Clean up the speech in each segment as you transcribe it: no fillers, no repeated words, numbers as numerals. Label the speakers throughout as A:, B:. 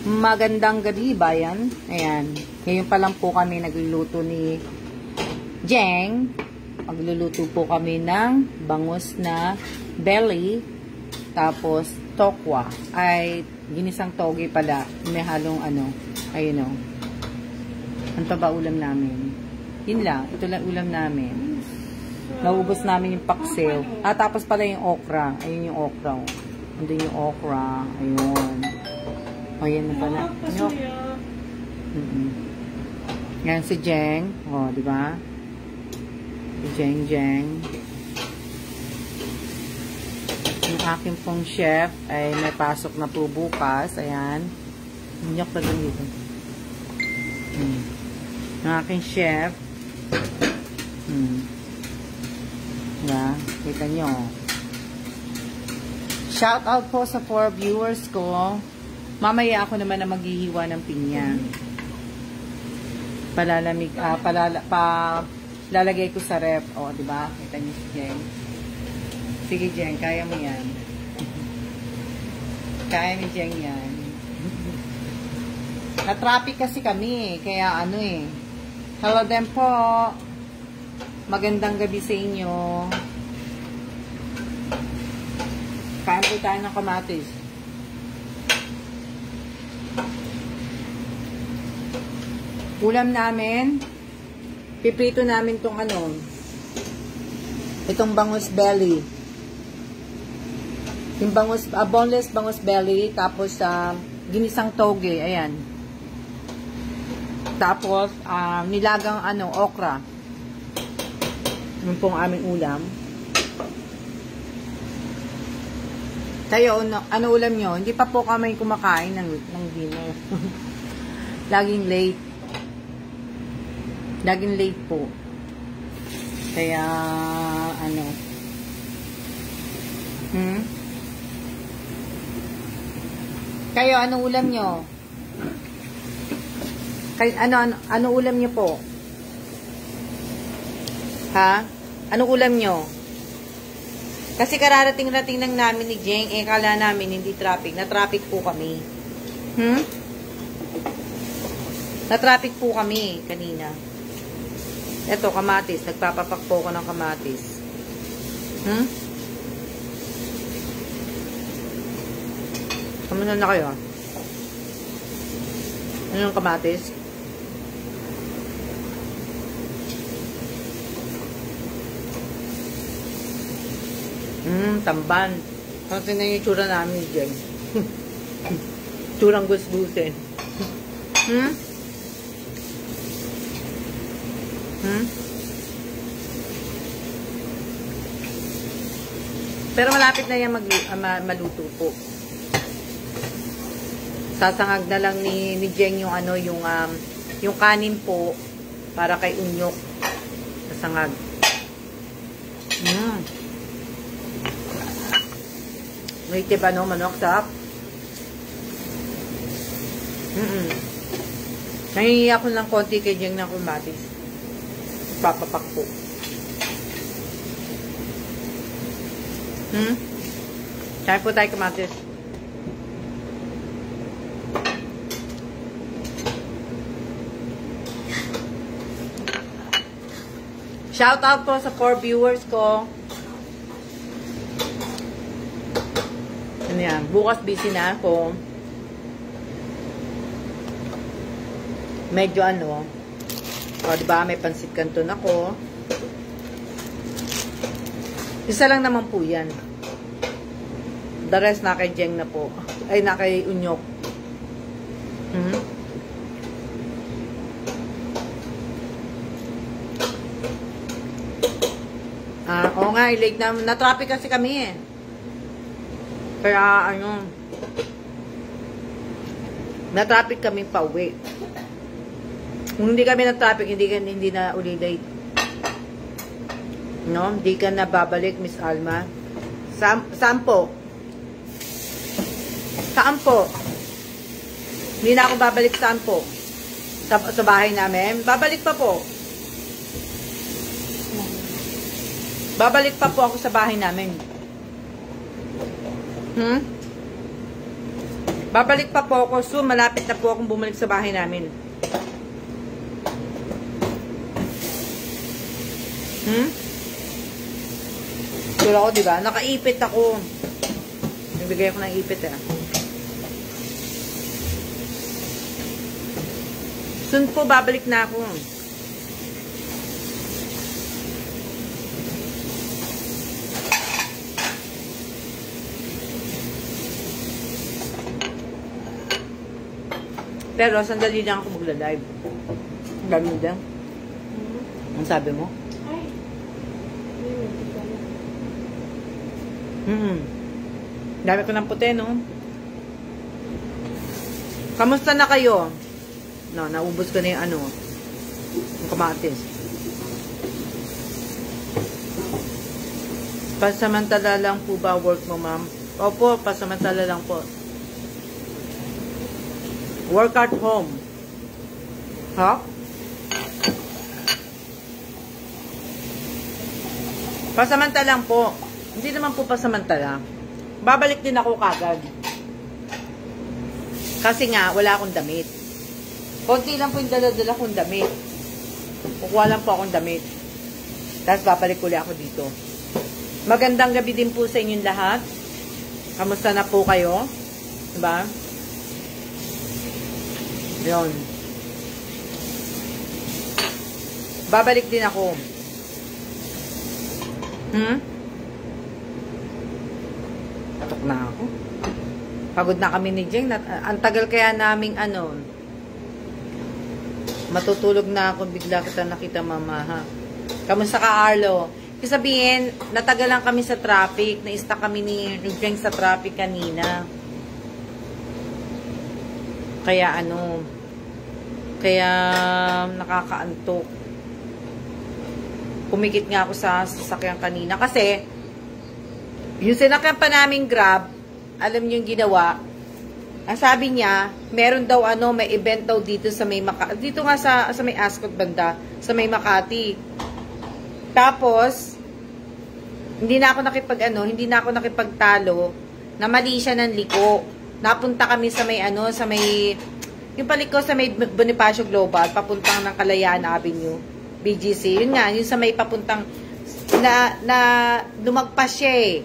A: Magandang gabi, bayan. Ayan. Ngayon pa lang po kami nagluluto ni Jeng. Magluluto po kami ng bangus na belly. Tapos, tokwa. Ay, ginisang toge pala. May halong ano. Ayun o. Ano pa ba ulam namin? Yun lang. Ito lang ulam namin. Naubos namin yung paksiw. Tapos pala yung okra. Ayun yung okra. Andun yung okra. Ayun. O, yan na pala. Yan si Jeng. O, di ba? Si Jeng. Yung aking pong chef ay may pasok na po bukas. Ayan. Nyok na lang dito. Yung aking chef. Diba? Kita nyo. Shout out po sa 4 viewers ko. Mamaya ako naman na maghihiwa ng pinya. Lalagay ko sa ref. O, diba? Kita niyo si Jeng. Sige, Jeng. Kaya mo yan. Kaya ni Jeng yan. Na-traffic kasi kami. Kaya ano eh. Hello din po. Magandang gabi sa inyo. Kain po tayo ng kamatis. Ulam namin, piprito namin tong ano, itong bangus belly. Yung bangus, boneless bangus belly, tapos ginisang toge, ayan. Tapos, nilagang ano, okra. Yun pong aming ulam. Kayo, ano ulam nyo? Hindi pa po kami kumakain ng dinner. Laging late. Laging late po. Kaya, ano. Kayo, anong ulam nyo? Ano ulam nyo po? Ha? Anong ulam nyo? Kasi kararating-rating lang namin ni Jeng, kala namin hindi traffic. Na-traffic po kami. Na-traffic po kami kanina. Ito, kamatis. Nagpapapak po ko ng kamatis. Kamusta na kayo? Ano yung kamatis? Tamban. Kasi na yung tsura namin, Jeng. Tsurang gusgusin. Pero malapit na yan maluto po. Sasangag na lang ni Jeng yung ano, yung kanin po para kay Unyok. Sasangag. Native ano, manok sarap. Nangihiya ko lang konti kay Jeng ng kamatis. Papapak po. Kaya po tayo kamatis. Shout out po sa 4 viewers ko. Ano yan? Bukas busy na ako. Medyo ano. O, diba? May pansit canton ako. Isa lang naman po yan. The rest na kay Jeng na po. Ay, na kay Unyok. Oo nga, late na. Na-traffic kasi kami eh. Kaya, ano, na-traffic kami pa uwi. Kung hindi kami na-traffic, hindi na uli late. No? Hindi ka na babalik, Miss Alma. Saan po? Saan po? Hindi na ako babalik saan po? Sa bahay namin? Babalik pa po. Babalik pa po ako sa bahay namin. Babalik pa po ako soon. Malapit na po akong bumalik sa bahay namin. Sure ako, diba? Nakaipit ako. Nagbigay ako ng ipit, eh. Soon po, babalik na ako. Pero, sandali lang ako magla-live. Ganun din. Ang sabi mo? Dami ko ng puti, no? Kamusta na kayo? No, naubos ko na yung ano, yung kamatis. Pasamantala lang po ba work mo, ma'am? Opo, pasamantala lang po. Work at home. Ha? Pasamantala lang po. Hindi naman po pasamantala. Babalik din ako kagad. Kasi nga, wala akong damit. Konti lang po yung dala-dala kong damit. Kukuha lang po akong damit. Tapos babalik ulit ako dito. Magandang gabi din po sa inyong lahat. Kamusta na po kayo? Diba? Yun. Babalik din ako. Tatok na ako. Pagod na kami ni Jeng. Ang tagal kaya naming ano. Matutulog na ako bigla kita nakita, mama, ha? Kamusta ka, Arlo? Ibig sabihin, natagal lang kami sa traffic. Na-stuck kami ni Jeng sa traffic kanina. Kaya ano, kaya nakakaantok. Pumikit nga ako sa sasakyan kanina. Kasi, yung sinakyan pa namin Grab, alam niyo yung ginawa, ang sabi niya, meron daw ano, may event daw dito sa may Makati. Dito nga sa may Ascot banda, sa may Makati. Tapos, hindi na ako nakipagtalo na mali siya ng liko. Napunta kami sa may ano, sa may yung paliko sa may Bonifacio Global, papuntang ng Kalayaan Avenue, BGC. Yun nga, yung sa may papuntang na lumagpas siya eh.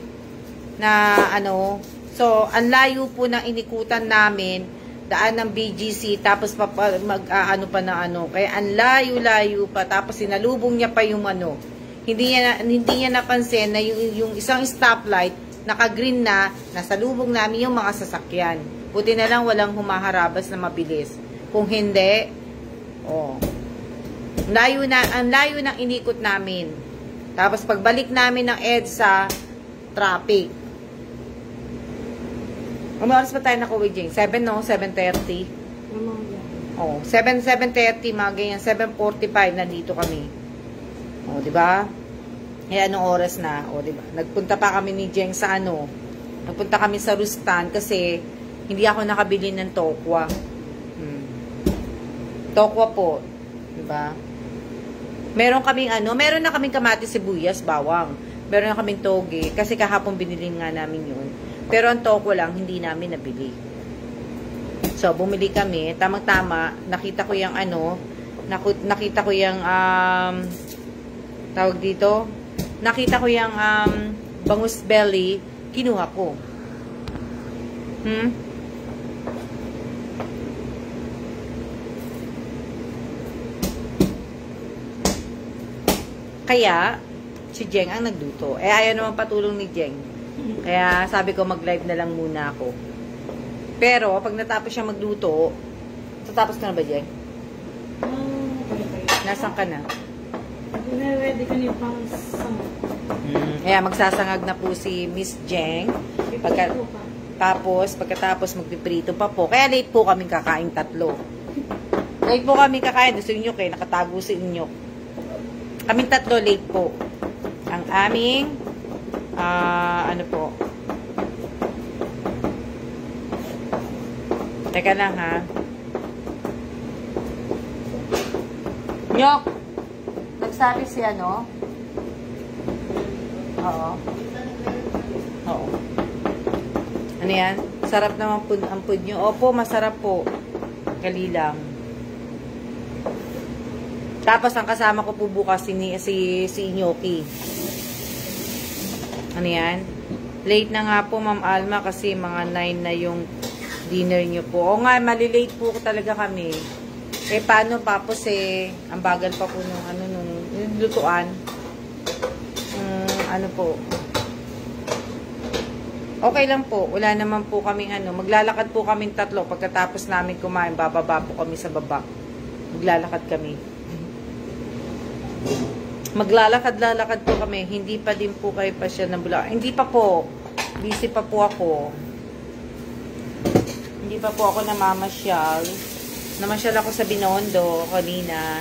A: Na ano, so, ang layo po ng inikutan namin, daan ng BGC, tapos ano pa na ano. Kaya ang layo-layo pa, tapos sinalubong niya pa yung ano. Hindi niya napansin na yung isang stoplight, naka-green na, nasa lubong namin yung mga sasakyan. Buti na lang walang humaharabas na mabilis. Kung hindi, oh. Ang layo ng inikot namin. Tapos pagbalik namin ng EDSA, traffic. Ano oras pa tayo nakuwi, Jing? 7, no? 7:30? Oh, 7:30, mga ganyan. 7:45, nandito kami. Oh, di ba? Eh, anong oras na? O, diba? Nagpunta pa kami ni Jeng sa ano. Nagpunta kami sa Rustan kasi hindi ako nakabili ng tokwa. Tokwa po. Diba? Meron na kaming kamatis, sibuyas, bawang. Meron na kaming toge kasi kahapon binili nga namin yun. Pero ang tokwa lang, hindi namin nabili. So, bumili kami. Tamang-tama, nakita ko yung ano, nakita ko yung, tawag dito, nakita ko yung bangus belly, kinuha ko. Kaya, si Jeng ang nagluto. Eh, ayaw naman patulong ni Jeng. Kaya, sabi ko, mag-live na lang muna ako. Pero, pag natapos siya magluto, tatapos ka na ba, Jeng? Nasaan ka na?
B: Ready ka niyo pang sangag.
A: Kaya magsasangag na po si Miss Jeng. Pagkatapos magpiprito pa po. Kaya late po kami kakain tatlo. Late po kami kakain. Gusto nyo kayo, nakatago sa inyo. Kaming tatlo late po. Ang aming ano po. Teka lang ha. Nyok! Nagsabi si ano? Oo. Oo. Ano yan? Sarap naman po ang food nyo. Opo, masarap po. Kalilang. Tapos, ang kasama ko po bukas si Inoki. Ano yan? Late na nga po, Ma'am Alma, kasi mga 9 na yung dinner nyo po. O nga, malilate po talaga kami. Eh, paano tapos ang bagal pa po nung, yung lutuan. Ano po. Okay lang po. Wala naman po kaming maglalakad po kaming 3. Pagkatapos namin kumain, bababa po kami sa baba. Maglalakad kami. Maglalakad-lalakad po kami. Hindi pa din po kayo pa siya ng Bulacan. Hindi pa po. Busy pa po ako. Hindi pa po ako namamasyal. Namasyal ako sa Binondo kanina.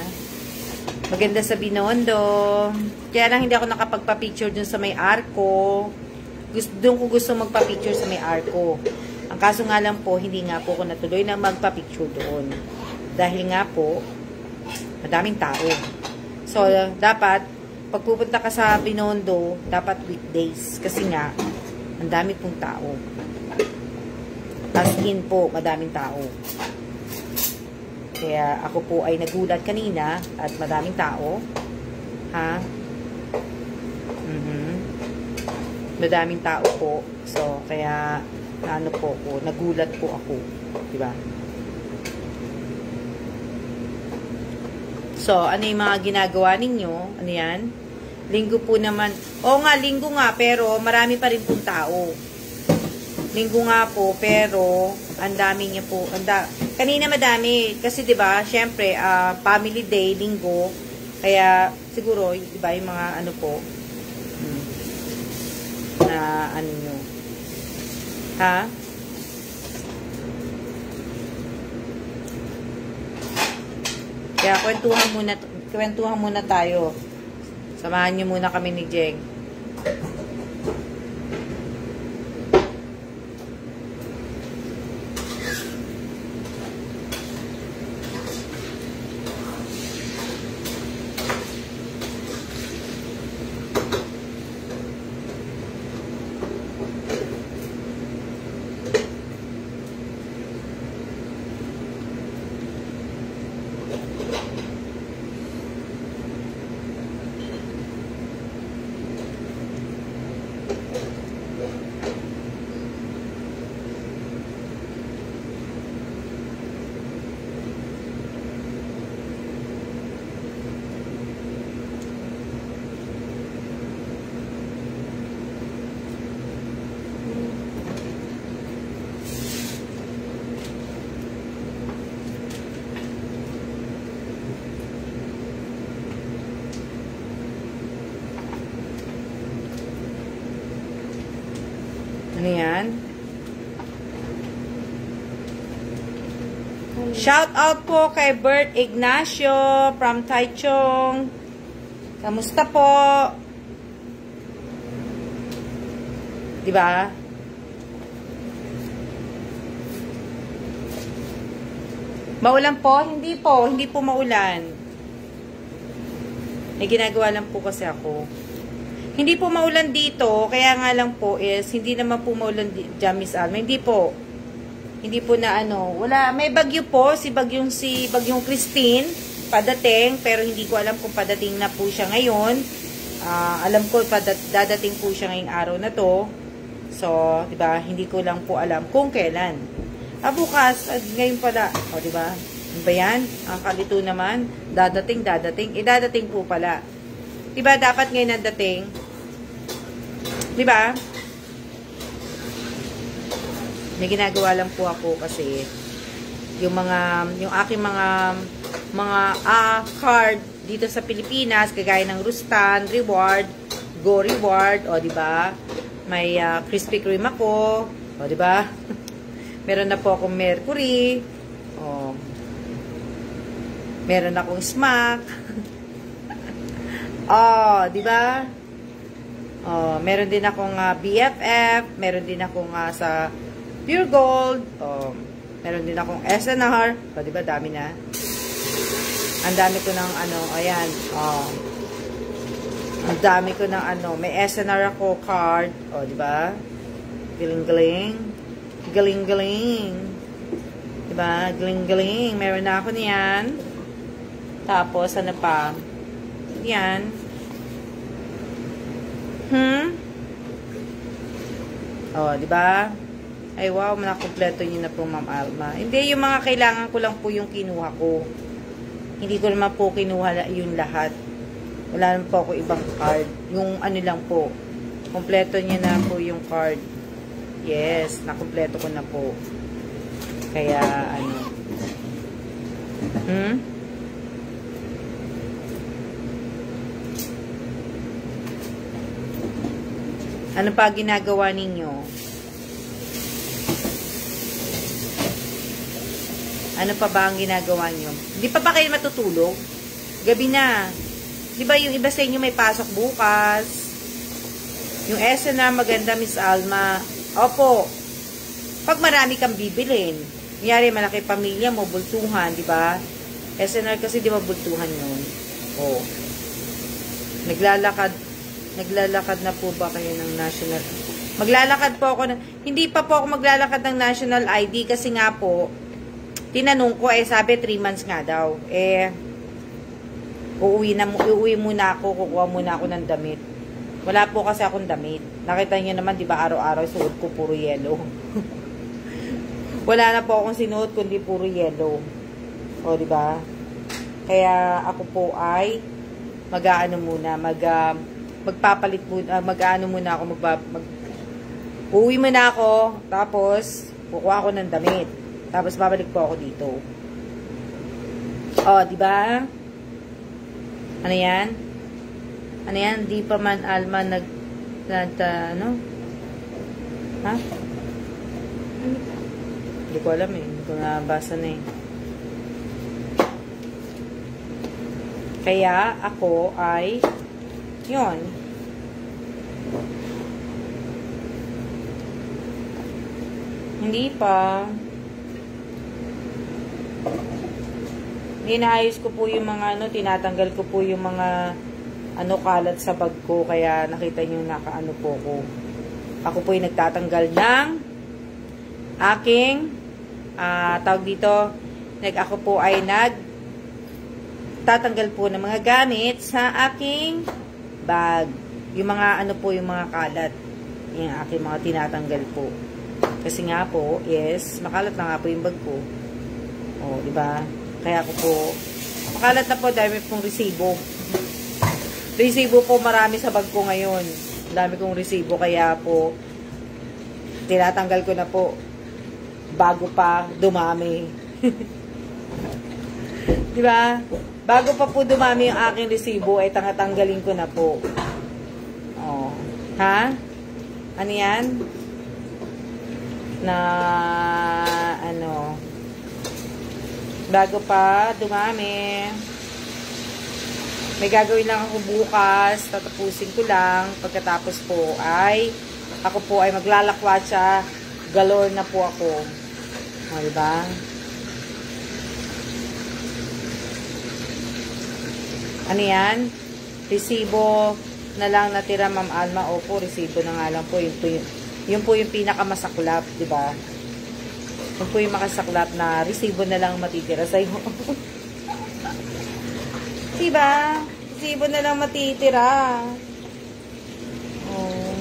A: Maganda sa Binondo. Kaya lang hindi ako nakapagpa-picture dun sa may arko. Doon ko gusto magpa-picture sa may arko. Ang kaso nga lang po, hindi nga po ako natuloy na magpa-picture doon. Dahil nga po, madaming tao. So, dapat, pag pupunta ka sa Binondo, dapat weekdays. Kasi nga, ang dami pong tao. As in po, madaming tao. Kaya ako po ay nagulat kanina at madaming tao. Ha? Madaming tao po. So, kaya, nagulat po ako. Diba? So, ano yung mga ginagawa ninyo? Ano yan? Linggo po naman. Oo nga, linggo nga, pero marami pa rin pong tao. Linggo nga po, pero ang dami niya po. Kanina madami. Kasi, diba, syempre, family day, linggo. Kaya, siguro, diba, yung mga po, na nyo. Ha? Kaya kwentuhan muna tayo. Samahan niyo muna kami ni Jeng. Ano yan? Shout out po kay Bert Ignacio from Taichung. Kamusta po? Diba? Maulan po? Hindi po. Hindi po maulan. May ginagawa lang po kasi ako. Hindi po maulan dito, kaya nga lang po is, hindi naman po maulan dyan, Miss Alma. Hindi po. Hindi po na wala. May bagyo po, bagyong Christine, padating, pero hindi ko alam kung padating na po siya ngayon. Alam ko, dadating po siya ngayong araw na to. So, diba, hindi ko lang po alam kung kailan. Bukas, ngayon pala. O, diba? Ano ba yan? Ang kalito naman, dadating. Dadating po pala. Diba, dapat ngayon nadating? Diba? May ginagawa lang po ako kasi yung aking mga card dito sa Pilipinas, kagaya ng Rustan, Reward, Go Reward, o diba? May Krispy Kreme ako, o diba? Meron na po akong Mercury, o meron akong Smack, oh, diba? Oh, meron din akong BFF, meron din akong sa Pure Gold, oh, meron din akong SNR, oh, diba, dami na. Ang dami ko ng ayan, oh. Ang dami ko ng may SNR ako card, oh, diba? Galing-galing. Galing-galing. Diba? Galing-galing. Meron na ako niyan. Tapos, ano pa? Yan. Oh, diba? Ay, wow. Nakompleto niyo na po, Ma'am Alma. Hindi, yung mga kailangan ko lang po yung kinuha ko. Hindi ko naman po kinuha yung lahat. Wala naman po ako ibang card. Yung ano lang po. Kompleto niya na po yung card. Yes, nakompleto ko na po. Kaya, ano. Ano pa ginagawa ninyo? Ano pa ba ang ginagawa nyo? Hindi pa ba kayo matutulog? Gabi na. Di ba yung iba sa inyo may pasok bukas? Yung SNR maganda, Miss Alma. Opo. Pag marami kang bibilin. Kunyari, malaki pamilya mo, bultuhan, di ba? SNR kasi di ba bultuhan yun? Oh. Naglalakad na po ba kayo ng national? Maglalakad po ako hindi pa po ako maglalakad ng national ID kasi nga po, tinanong ko, sabi 3 months nga daw. Uuwi muna ako, kukuha muna ako ng damit. Wala po kasi akong damit. Nakita niyo naman, di ba, araw-araw suot ko puro yellow. Wala na po akong sinuot kundi puro yellow. O, di ba? Kaya ako po ay magpapalit muna, uuwi muna ako, tapos kukuha ako ng damit. Tapos babalik po ako dito. O, di ba? Ano yan? Ano yan? Di pa man Alma ano? Ha? Hindi ko alam eh. Hindi ko nabasa na eh. Kaya ako ay yun. Hindi pa. Inaayos ko po yung mga tinatanggal ko po yung mga kalat sa bag ko, kaya nakita niyo nakaano po ko. Ako po yung nagtatanggal ng aking tawag dito, ako po ay nagtatanggal po ng mga gamit sa aking bag. Yung mga yung mga kalat, yung aking mga tinatanggal po. Kasi nga po makalat na nga po yung bag ko. Oh, di ba? Kaya ako po, makalat na po, dami pong resibo. Resibo po marami sa bag ko ngayon. Dami kong resibo, kaya po, tinatanggal ko na po, bago pa dumami. Diba? Bago pa po dumami yung aking resibo, ay tangatanggalin ko na po. Oh. Ha? Ano yan? Bago pa dumami. May gagawin lang ako bukas. Tatapusin ko lang. Pagkatapos po ay ako po ay maglalakwatsa. Galore na po ako. O, diba? Ano yan? Resibo na lang natira, Ma'am Alma. Opo, resibo na nga lang po. Yun po yung pinakamasaklap, diba? Yun po yung makasaklap na resibo na lang matitira sa'yo. Diba? Resibo na lang matitira. Oh.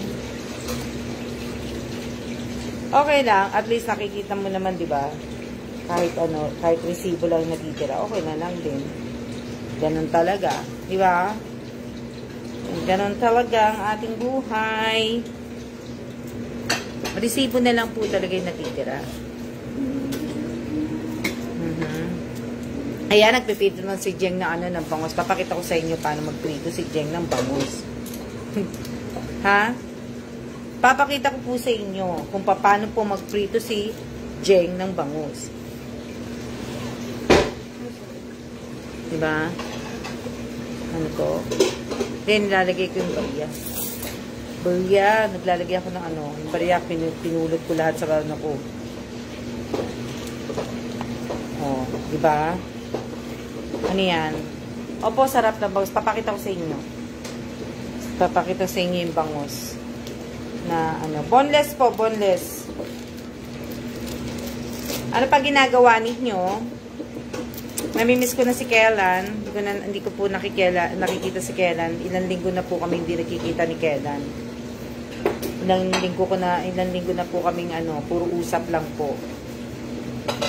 A: Okay lang. At least nakikita mo naman, diba? Kahit resibo lang natitira, okay na lang din. Ganun talaga. Diba? Ganun talaga ang ating buhay. Resibo na lang po talaga yung natitira. Ayan, nagpipito naman si Jeng na ng bangus. Papakita ko sa inyo paano magprito si Jeng ng bangus. Ha? Papakita ko po sa inyo kung paano po magprito si Jeng ng bangus. Diba? Ano to? Then, nilalagay ko yung barya. Barya, naglalagay ako ng yung barya, pinulot ko lahat sa ano ko. Oh, diba? Ano yan? Opo, sarap na bangus. Papakita ko sa inyo. Papakita sa inyo yung bangus. Na boneless po, boneless. Ano pa ginagawa ninyo? Namimiss ko na si Kellan. Hindi ko po nakikita si Kellan. Ilang linggo na po kami hindi nakikita ni Kellan. Ilang linggo na po kaming puro usap lang po.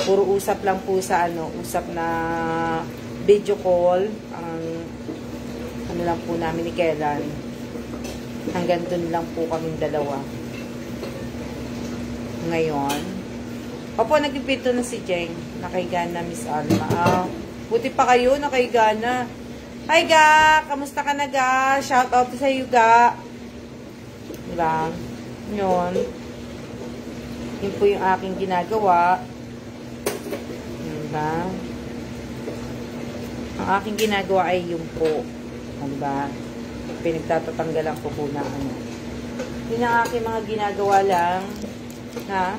A: Puro usap lang po sa usap na video call. Ang lang po namin ni Kellan. Hanggang dun lang po kaming dalawa. Ngayon, opo, nagpipito na si Jeng. Nakahiga na, Miss Alma. Buti pa kayo, nakahiga na. Hi, Ga! Kamusta ka na, Ga? Shout out sa iyo, Ga. Diba? Yun. Yun po yung aking ginagawa. Diba? Ang aking ginagawa ay yun po. Diba? Pinagtatatanggalan ko po na Yun ang aking mga ginagawa lang. Ha?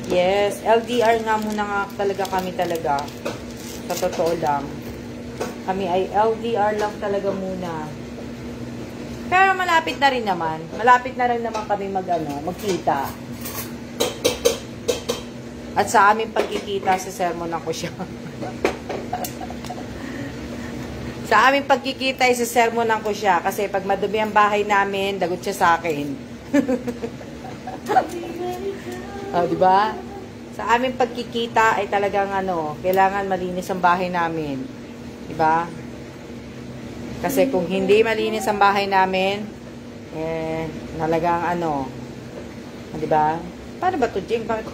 A: Yes. LDR nga muna nga talaga kami talaga. Sa totoo lang. Kami ay LDR lang talaga muna. Pero malapit na rin naman. Malapit na rin naman kami magkita. At sa aming pagkikita, sa sermonan ko siya. Sa aming pagkikita, sa sermonan ko siya. Kasi pag madumi ang bahay namin, dagot siya sa akin. Oh, diba? Sa aming pagkikita ay talagang kailangan malinis ang bahay namin. Diba? Kasi kung hindi malinis ang bahay namin, talagang diba? Paano ba ito, Jing? Bakit?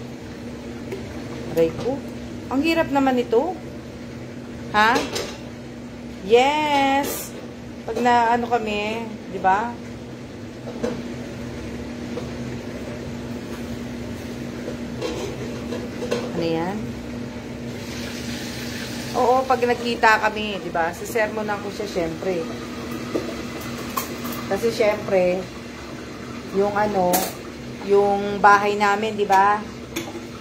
A: Aray ko. Ang hirap naman ito. Ha? Yes! Pag na kami, diba? Ano yan? Oo, pag nagkita kami, di ba? Sa sermonan ko siya, syempre. Kasi syempre, yung bahay namin, di ba?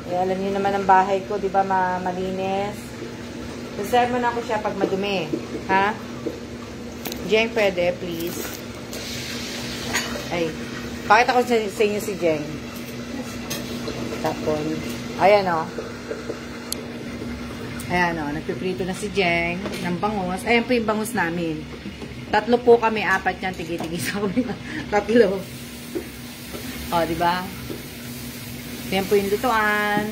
A: Alam niyo naman ang bahay ko, di ba? Malinis. Sa sermonan ko siya pag madumi. Ha? Jeng, pwede, please. Ay, pakita ko sa inyo si Jeng. Tapos, ayan nagpiprito na si Jeng ng bangus. Ayan po yung bangus namin. 3 po kami, 4 yan, tigi-tigi sa kami. 3. O, diba? Ayan po yung lutuan.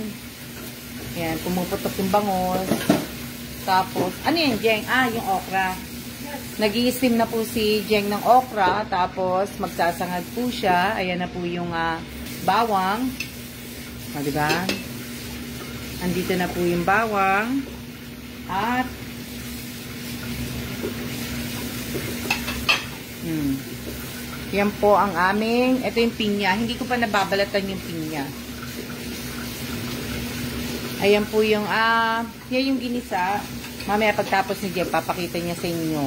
A: Ayan, pumuputok yung bangus. Tapos, ano yan, Jeng? Yung okra. Nag-i-steam na po si Jeng ng okra. Tapos, magsasangad po siya. Ayan na po yung bawang. O, diba? Andito na po yung bawang. At yan po ang aming, ito yung pinya. Hindi ko pa nababalatan yung pinya. Ayan po yung yan yung ginisa. Mamaya pagtapos ni Jeng, papakita niya sa inyo.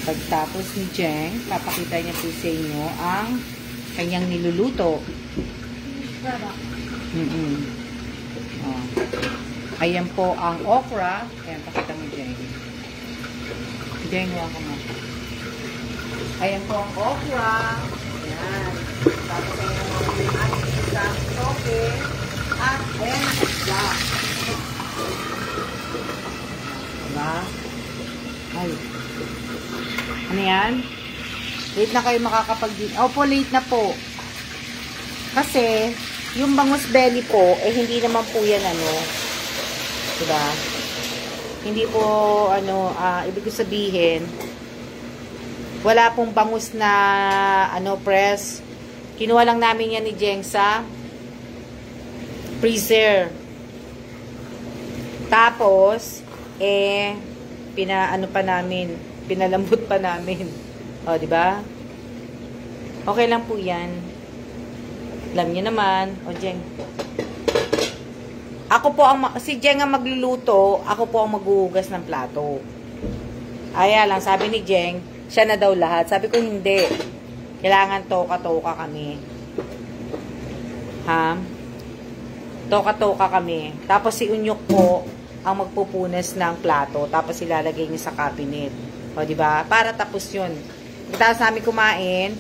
A: Pagtapos ni Jeng, papakita niya po sa inyo ang kanyang niluluto. Ayan po ang okra. Ayan, pakita mo, Jeng. Jeng, wala ka mo. Ayan po ang okra. Ayan. Tapos ayan ang ating isang toke. At ayan ang isla. Diba? Ay. Ano yan? Late na kayo makakapag-din. Opo, late na po. Kasi, yung bangus belly po, hindi naman po yan diba? Hindi po, ibig ko sabihin, wala pong bangus na, press. Kinuha lang namin yan ni Jeng sa freezer. Tapos, pinalambot pa namin. O, diba? Okay lang po yan. Alam niyo naman. O, Jeng. Ako po si Jeng ang magluluto, ako po ang maghuhugas ng plato. Aya lang, sabi ni Jeng, siya na daw lahat. Sabi ko, hindi. Kailangan toka-toka kami. Ha? Toka-toka kami. Tapos si Unyok po ang magpupunas ng plato. Tapos ilalagay niya sa cabinet. O, diba? Para tapos yun. Tapos namin kumain,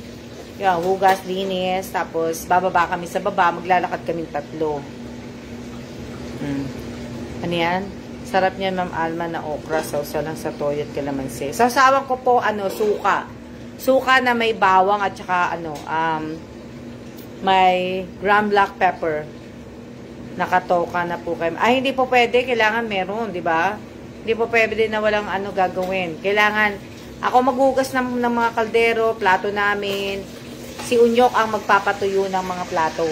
A: hugas, linis, tapos bababa kami sa baba, maglalakad kami 3. Ano yan? Sarap niyan, Ma'am Alma, na okra. Sausaw lang sa toyo at kalamansi. Sasawan ko po, suka. Suka na may bawang at saka, may ground black pepper. Nakatoka na po kayo. Ay, hindi po pwede. Kailangan meron, di ba? Hindi po pwede din na walang gagawin. Kailangan, ako maghugas ng mga kaldero, plato namin. Si Unyok ang magpapatuyo ng mga plato.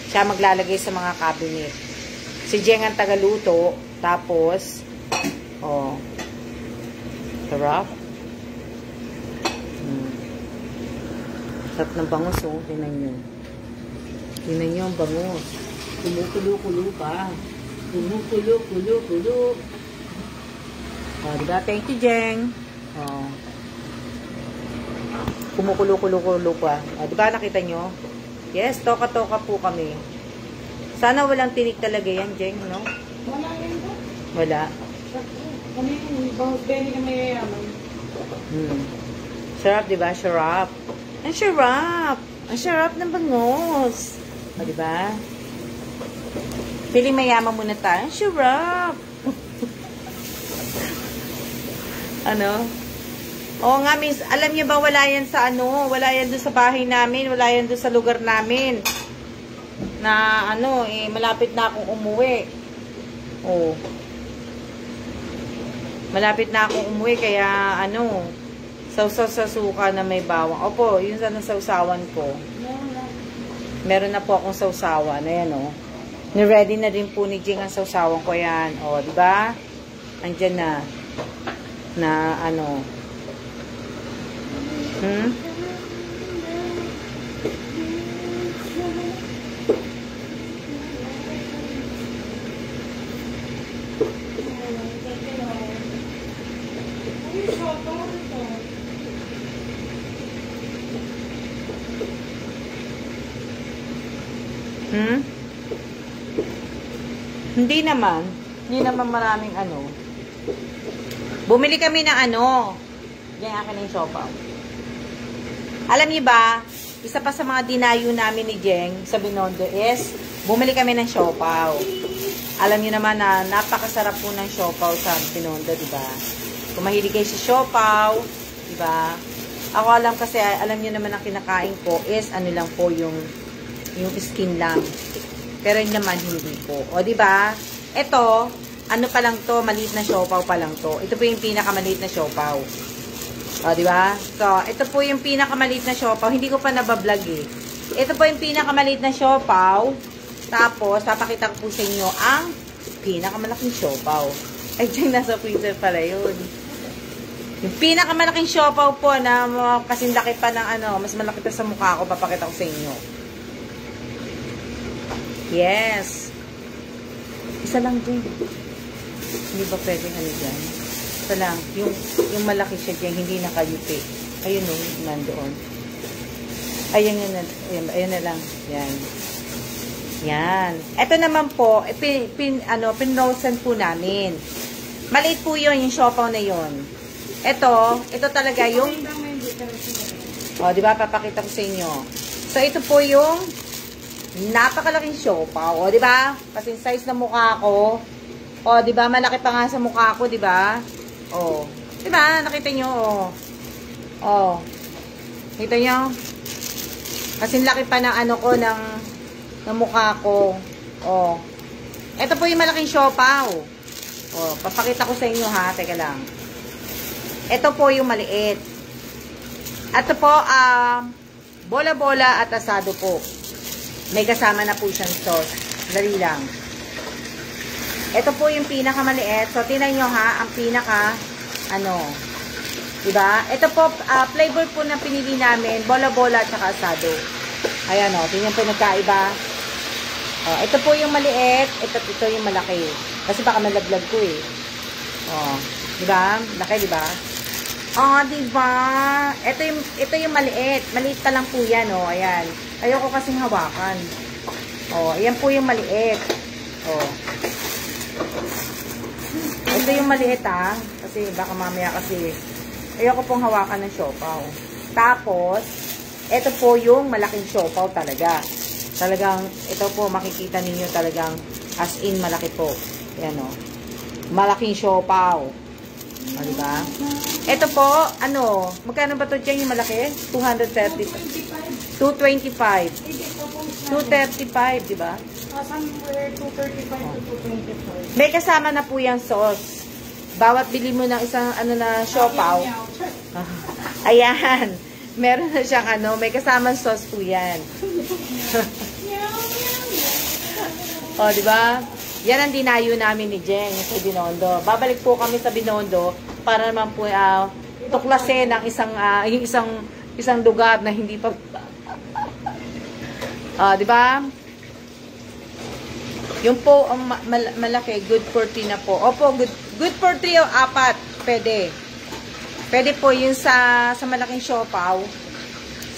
A: Siya maglalagay sa mga cabinet. Si Jeng ang tagaluto. Tapos, sarap. Sarap ng bangus, Tingnan nyo. Tingnan nyo ang bangus. Kulukulo-kulo pa. Kulukulo-kulo-kulo. Diba? Thank you, Jeng. Kumukulo-kulo-kulo pa. Diba? Nakita nyo? Yes, toka-toka po kami. Sana walang tinik talaga yan, Jeng, no?
B: Wala yan ba?
A: Wala.
B: Kami yung belly na mayayaman.
A: Sarap, diba? Sarap. Ang sarap. Ang sarap ng bangus. Diba? Feeling mayaman muna tayo. Ang sarap. Oo nga, miss. Alam niyo ba, wala yan sa wala yan doon sa bahay namin. Wala yan doon sa lugar namin. Na malapit na akong umuwi. Malapit na akong umuwi, kaya sausaw sa suka na may bawang. Opo, yun sa nasawsawan ko. Meron na po akong sausawan. Ayan, ni-ready na din po ni Jing ang sausawan ko yan. Diba? Andyan na. Hindi naman maraming Bumili kami ng Diyan akin na yung siopaw. Alam niyo ba, isa pa sa mga dinayo namin ni Jeng sa Binondo is, bumili kami ng siopaw. Alam niyo naman na napakasarap po ng siopaw sa Binondo, diba? Kung mahilig kayo sa siopaw, diba? Ako alam niyo naman ang kinakain ko is, lang po yung skin lang. Pero yun naman, hindi po. Diba? Ito, pa lang to, maliit na siopaw pa lang to. Ito po yung pinakamaliit na siopaw. Diba? So, ito po yung pinakamaliit na siopaw. Hindi ko pa nabablog eh. Ito po yung pinakamaliit na siopaw. Tapos, papakita ko po sa inyo ang pinakamalaking siopaw. Ay, dyan nasa freezer pala yun. Yung pinakamalaking siopaw po na kasing laki pa ng mas malaki pa sa mukha ko, papakita ko sa inyo. Yes. Isa lang din. Hindi ba pwedeng dyan? Isa lang. Yung malaki siya dyan, hindi nakayupi. Ayun nandoon. Ayun na lang. Yan. Yan. Ito naman po, pinrosen po namin. Maliit po yun, yung siopaw na yun. Ito talaga yung diba, papakita ko sa inyo. So, ito po yung napakalaking siopaw. Diba? Kasi size na mukha ko. Diba? Malaki pa nga sa mukha ko, diba? Diba? Nakita nyo, Nakita nyo? Kasi laki pa ng ko, ng mukha ko. Ito po yung malaking siopaw. Papakita ko sa inyo, ha? Teka lang. Ito po yung maliit. Ito po, bola-bola at asado po. May kasama na po siyang sauce. Dali lang. Ito po yung pinakamaliit. So, tinan nyo ha, ang pinaka, diba? Ito po, flavor po na pinili namin, bola-bola at saka asado. Ayan tingnan po nagkaiba. Ito po yung maliit, ito yung malaki. Kasi baka malaglag ko eh. Diba? Laki, diba? Diba? Ito yung maliit. Maliit pa lang po yan, ayan. Ayoko kasing hawakan. Ayan po yung maliit. Ito yung maliit, kasi baka mamaya kasi ayoko pong hawakan ng siopaw. Tapos, ito po yung malaking siopaw talaga. Talagang, ito po makikita ninyo talagang As in, malaki po. Yan o. Malaking siopaw. O, diba? Ito po, ano, magkano ba ito dyan yung malaki? 230. 225. 235, diba?
B: Somewhere 235 to 225.
A: May kasama na po yung sauce. Bawat bili mo ng isang, ano na, siopaw. Ayan. Meron na siyang, ano, may kasamang sauce po yan. O, diba? Yan ang dinayo namin ni Jeng sa Binondo. Babalik po kami sa Binondo para naman po tuklasin ang yung isang lugar na hindi pa diba? Yung po ang malaki, good for 3 na po. Opo, good for 3 o 4. Pwede. Pwede po yun sa malaking siopaw.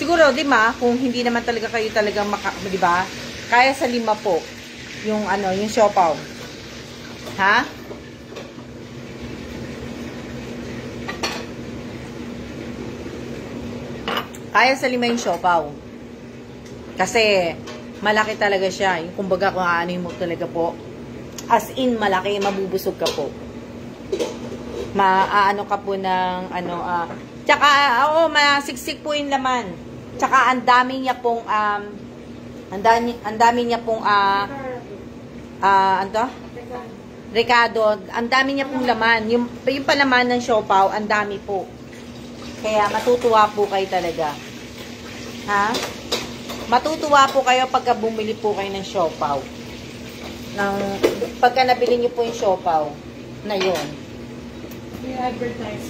A: Siguro, di ba? Kung hindi naman talaga kayo talagang di ba? Kaya sa 5 po. Yung yung siopaw. Ha? Kaya sa 5 yung siopaw. Kasi, malaki talaga siya. Yung kumbaga kung ano mo talaga po. As in, malaki. Mabubusog ka po. Maaano ka po ng, tsaka, masiksik po yung laman. Tsaka, ang dami niya pong, Ricardo, ang dami niya pong laman. Yung palaman ng siopaw, ang dami po. Kaya matutuwa po kayo talaga. Ha? Matutuwa po kayo pagka bumili po kayo ng siopaw. Pagka nabili niyo po yung siopaw na yun.
B: I-advertise.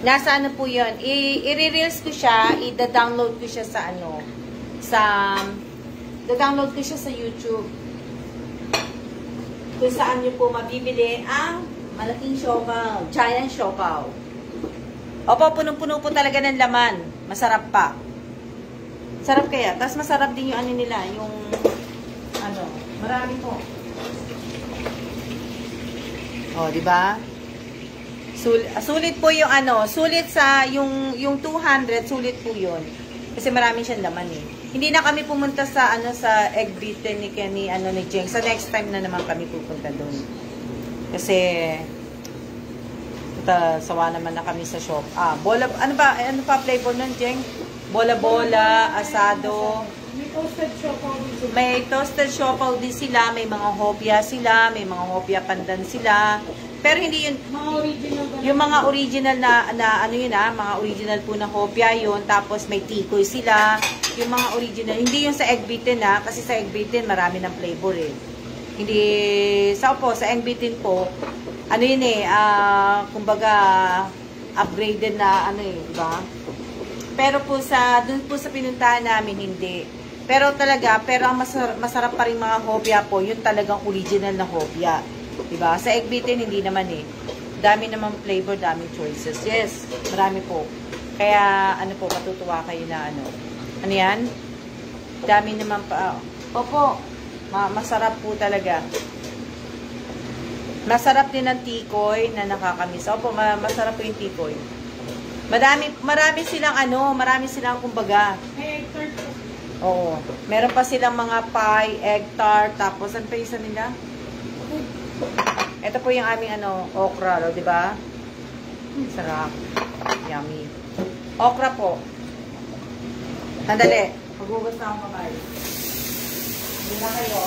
A: Nasa ano po yun? I-reels ko siya, i-download ko siya sa download ko siya sa YouTube. Kung saan nyo po mabibili ang malaking siopaw. Giant siopaw. Opo, punong-puno po talaga ng laman. Masarap pa. Sarap kaya. Tapos masarap din yung nila, yung marami po. O, di ba? Sulit po yung sulit sa yung 200, sulit po yun. Kasi marami siyang laman eh. Hindi na kami pumunta sa sa egg beaten ni Jeng. Sa next time na naman kami pupunta doon. Kasi sawa naman na kami sa shop. Bola, ano pa flavor nun, Jeng? Bola-bola, asado.
B: May toasted siopaw din.
A: May toasted siopaw din sila, may mga hopya sila, may mga hopya pandan sila. Pero hindi yun,
B: Mga original ba?
A: yung mga original na mga original po na hopya yun, tapos may tikoy sila, yung mga original, hindi yung sa egg beaten kasi sa egg beaten marami ng flavor eh. Hindi, sa egg beaten po, yun kumbaga, upgraded na di ba? Pero po dun po sa pinuntahan namin, hindi. Pero ang masarap pa rin mga hopya po, yun talagang original na hopya. Diba? Sa egg beaten, hindi naman eh. Dami naman flavor, daming choices. Yes, marami po. Kaya, matutuwa kayo na Ano yan? Dami naman pa. Opo, masarap po talaga. Masarap din ang tikoy na nakakamiss. Opo, masarap po yung tikoy. Marami silang kumbaga.
B: May egg tart po.
A: Oo. Meron pa silang mga pie, egg tart, tapos ano pa isa nila? Ito po yung aming okra, di ba? Sarap. Yummy. Okra po. Sandali. Maghugas na akong kamay. Hindi na kayo.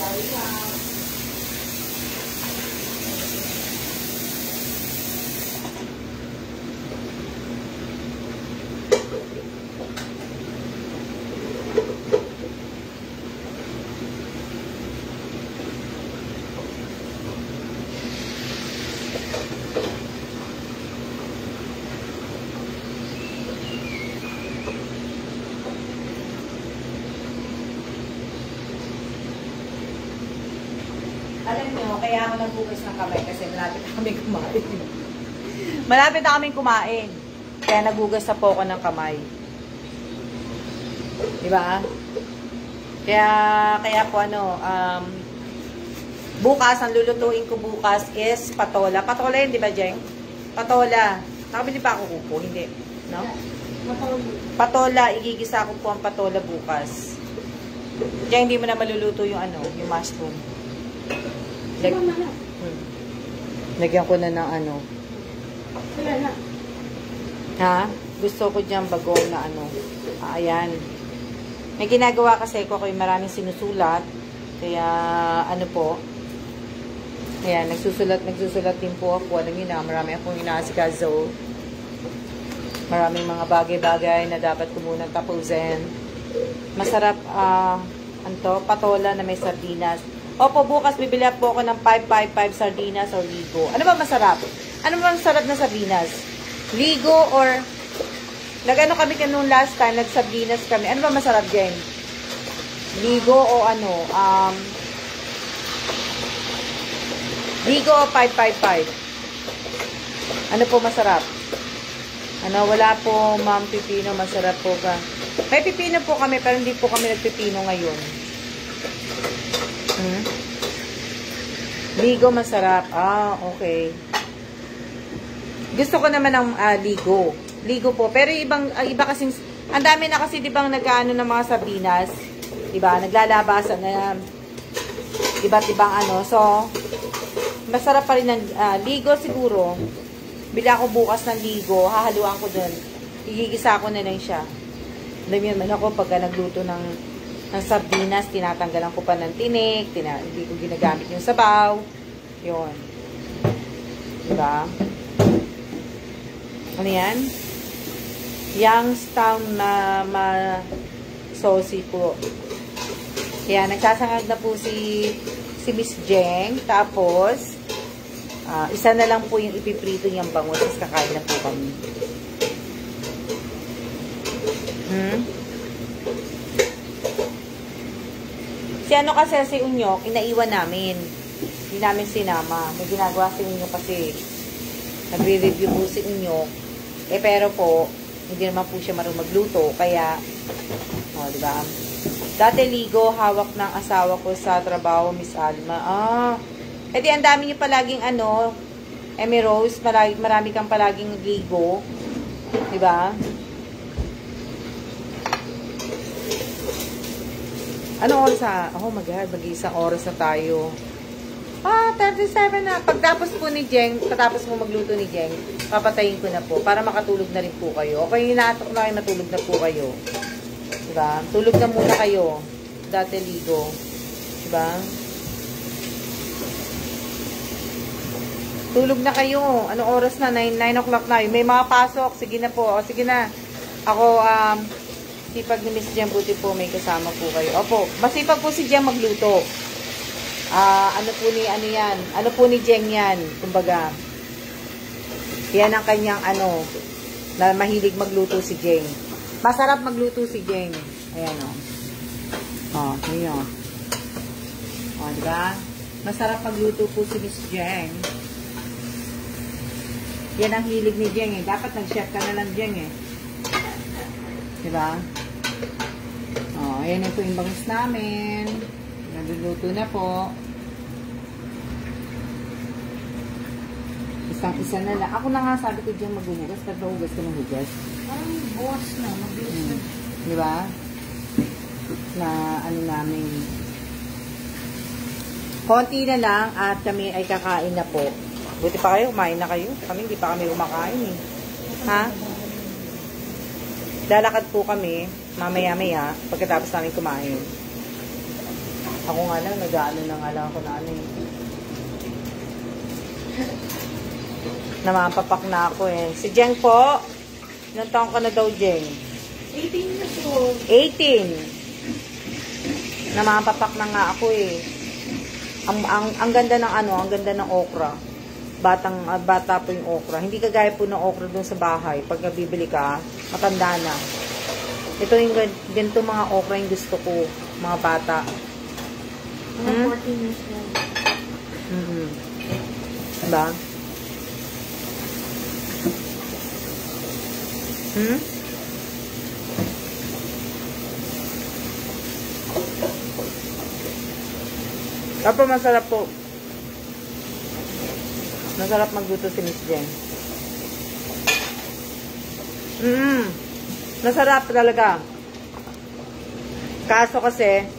A: Sorry lang. Alam nyo, kaya ako nagbukas ng kamay kasi malapit na kami kumain. Malapit na kami kumain. Kaya nagbugas na po ako ng kamay. Diba? Kaya po bukas, ang lulutuin ko bukas is patola. Patola yun, di ba, Jeng? Patola. Nakabili pa ako kuko, hindi. No? Patola, igigisa ko po ang patola bukas. Diyan hindi mo na maluluto yung ano, yung mushroom. Lagyan ko na ng ano.
B: Wala na.
A: Ha? Gusto ko dyan bagong na ano. Ayan. May ginagawa kasi ko kay maraming sinusulat. Kaya ano po. Ayan, nagsusulat din po ako. Alam niyo na, marami akong inaasikaso. Maraming mga bagay-bagay na dapat ko munang tapusin. Masarap, patola na may sardinas. Opo, bukas bibili po ako ng 555 sardinas or ligo. Ano ba masarap? Ano ba masarap na sardinas? Ligo or... Nag-ano kami kanong last time, nag-sardinas kami. Ano ba masarap, Jen? Ligo o ano? Ligo o 555? Ano po masarap? Ano, wala po, Ma'am Pipino, masarap po ka. May pipino po kami, pero hindi po kami nagpipino ngayon. Ligo masarap. Okay. Gusto ko naman ng ligo. Ligo po. Pero iba kasing, ang dami na kasi, di ba, nag-ano ng mga sardinas? Di ba? Naglalabasan na iba't ibang ano. So, masarap pa rin ng ligo siguro. Bili ako bukas ng ligo. Hahaluan ko dun. Igigisa ko na lang siya. Alam yun man ako, pagka nagluto ng sardinas, tinatanggalan ko pa ng tinik, hindi ko ginagamit yung sabaw. Yun. Diba? Ano yan? Youngstown na saucy po. Yan, nagsasangag na po si Miss Jeng. Tapos, isa na lang po yung ipiprito niyang bangus. Tapos kakain na po kami. Si ano kasi si Unyok, inaiwan namin. Hindi namin sinama. May ginagawa si Unyok kasi nagre-review po si Unyok. Pero po, hindi naman po siya marunong magluto. Kaya, diba? Dati ligo, hawak ng asawa ko sa trabaho, Miss Alma. Di ang dami niyo palaging ano, Emmy Rose, marami kang palaging ligo. Diba? Ano oras oh my God, mag-iisang oras na tayo. 37 na. Pagtapos po ni Jeng, patapos mo magluto ni Jeng, papatayin ko na po para makatulog na rin po kayo. Okay, inaatok na kayo, matulog na po kayo. Diba? Tulog na muna kayo. Dati ligo. Diba? Tulog na kayo. Anong oras na? 9 o'clock na. May mga pasok. Sige na po. Sige na. Ako, sipag ni Miss Jem, buti po may kasama po kayo. Opo, masipag po si Jem magluto. Ano po ni Jeng yan, kumbaga. Yan ang kanyang na mahilig magluto si Jeng. Masarap magluto si Jeng. Ayan ayan. Diba? Masarap magluto po si Miss Jeng. Yan ang hilig ni Jeng eh. Dapat nag-chef ka na lang Jeng eh. Diba? Ayan po yung bangus namin. Nagluluto na po. Isang-isa na lang. Ako na nga sabi ko dyan maghuhugas. Pagkahugas ka maghugas.
B: Parang buwas na. Mabilis na.
A: Diba? Na namin. Konti na lang at kami ay kakain na po. Buti pa kayo, kumain na kayo. Kami hindi pa kami kumakain eh. Ha? Lalakad po kami mamaya-maya pagkatapos namin kumain. Ako nga lang, nag-aano na nga lang ako na namapapak na ako eh. Si Jeng po, ilang taon ka na daw, Jeng?
B: 18 na po.
A: 18. Namapapak na nga ako eh. Ang ganda ng ang ganda ng okra. Bata po yung okra. Hindi kagaya po ng okra dun sa bahay. Pag nabibili ka, matanda na. Ito yung ganito mga okra yung gusto ko. Mga bata.
B: Mga 14 years old.
A: Diba? Tapos masarap po. Masarap magluto si Miss Jen. Masarap talaga. Kaso kasi,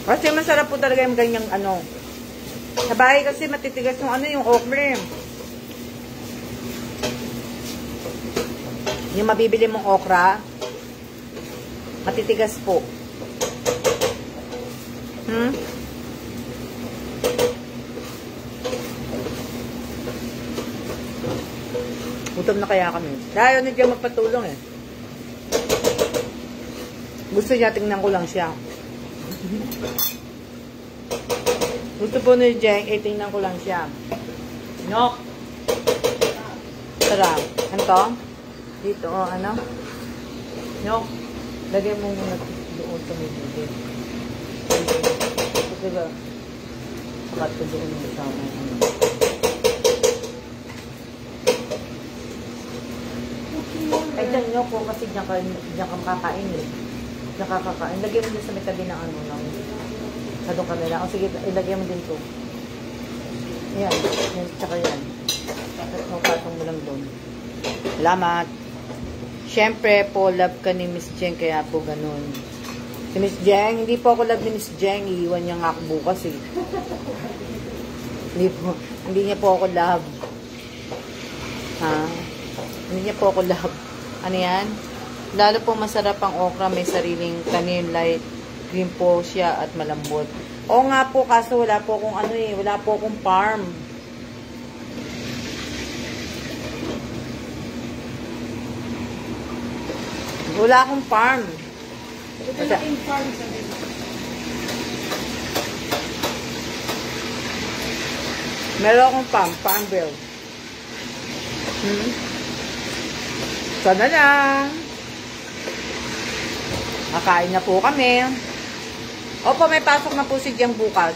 A: Kasi masarap po talaga yung ganyang ano. Sa bahay kasi matitigas yung ano, yung okra. Yung mabibili mong okra, matitigas po. Gutom na kaya kami. Dahil na dyan magpatulong eh. Gusto niya, tingnan ko lang siya. Gusto po ni Jeng, tingnan ko lang siya. Nok. Sarap. Ano to? Dito, ano? Nok. Lagyan mo muna doon sa may bibig. Ito ba? Sakat ko doon yung sama. Ay, dyan nyo po kasi dyan ka makakain eh. Dyan ka kakain. Lagyan mo din sa may tabi ng ano lang. Doon kanila. O sige, ilagyan mo din to. Yan. Yan. Tsaka yan. Patong mo lang doon. Salamat. Siyempre po, love ka ni Miss Jeng. Kaya po ganun. Si Miss Jeng, hindi po ako love ni Miss Jeng. Iiwan niya nga ako bukas eh. Hindi niya po ako love. Ha? Hindi niya po ako love. Ano yan? Lalo po masarap ang okra. May sariling tanim. Light green po siya at malambot. Oo nga po, kaso wala po akong ano eh. Wala po akong farm. Wala akong farm.
B: Ito na yung farm sa dito.
A: Meron akong farm bill. Sana lang. Makain na po kami. Opo, may pasok na po si Jeng bukas.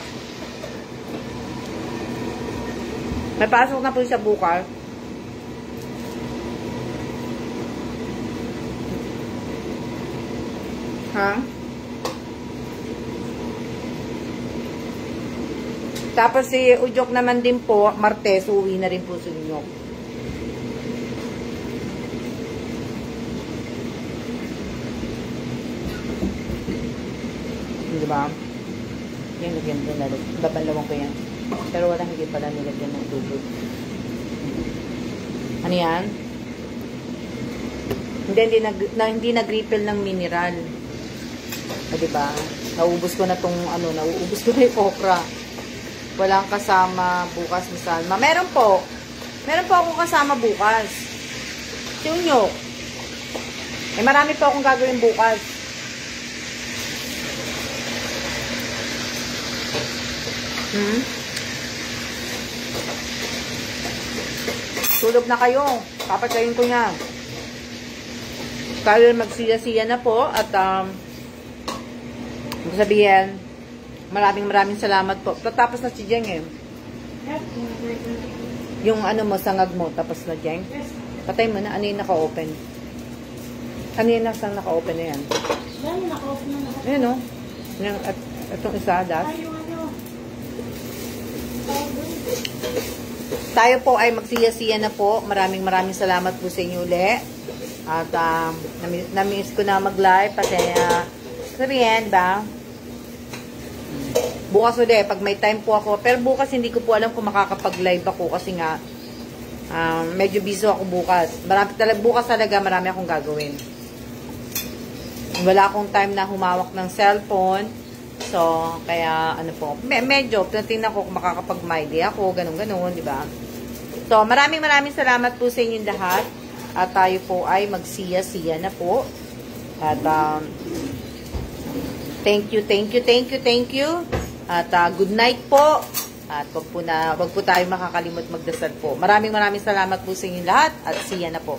A: May pasok na po siya bukas. Ha? Tapos si Udyok naman din po, Martes, uwi na rin po si Udyok. Diba? Yan, lagyan din natin. Babanlawan ko yan. Pero wala, hindi pala nilagyan ng tubig. Ano yan? Hindi nag-refill ng mineral. O, diba? Nauubos ko na tong, ano, nauubos ko na yung okra. Walang kasama bukas ni Salma. Meron po. Meron po akong kasama bukas. Si Unyok. Eh, marami po akong gagawin bukas. Tulog na kayo. Papatayin ko yan. Kaya magsiya-siya na po. At, sabihin, maraming salamat po. Tapos na si Jeng eh. Yung ano mo, sangag mo, tapos na Jeng. Patay mo na. Ano yung naka-open? Ano yung naka-open na yan?
B: Yan, naka-open na lahat.
A: Ayan o. Itong isa, das. Tayo po ay magsiya-siya na po. Maraming salamat po sa inyo ulit. At namiss ko na mag-live. Pati sabihin ba? Bukas ulit, pag may time po ako. Pero bukas hindi ko po alam kung makakapag-live ako. Kasi nga, medyo busy ako bukas. Bukas talaga marami akong gagawin. Wala akong time na humawak ng cellphone. So, kaya, ano po, medyo, tingnan ko kung makakapag-my day ako, ganun-ganun, di ba? So, maraming salamat po sa inyong lahat. At tayo po ay magsiya-siya na po. At, thank you. At, good night po. At, wag po tayo makakalimot magdasal po. Maraming salamat po sa inyong lahat. At, siya na po.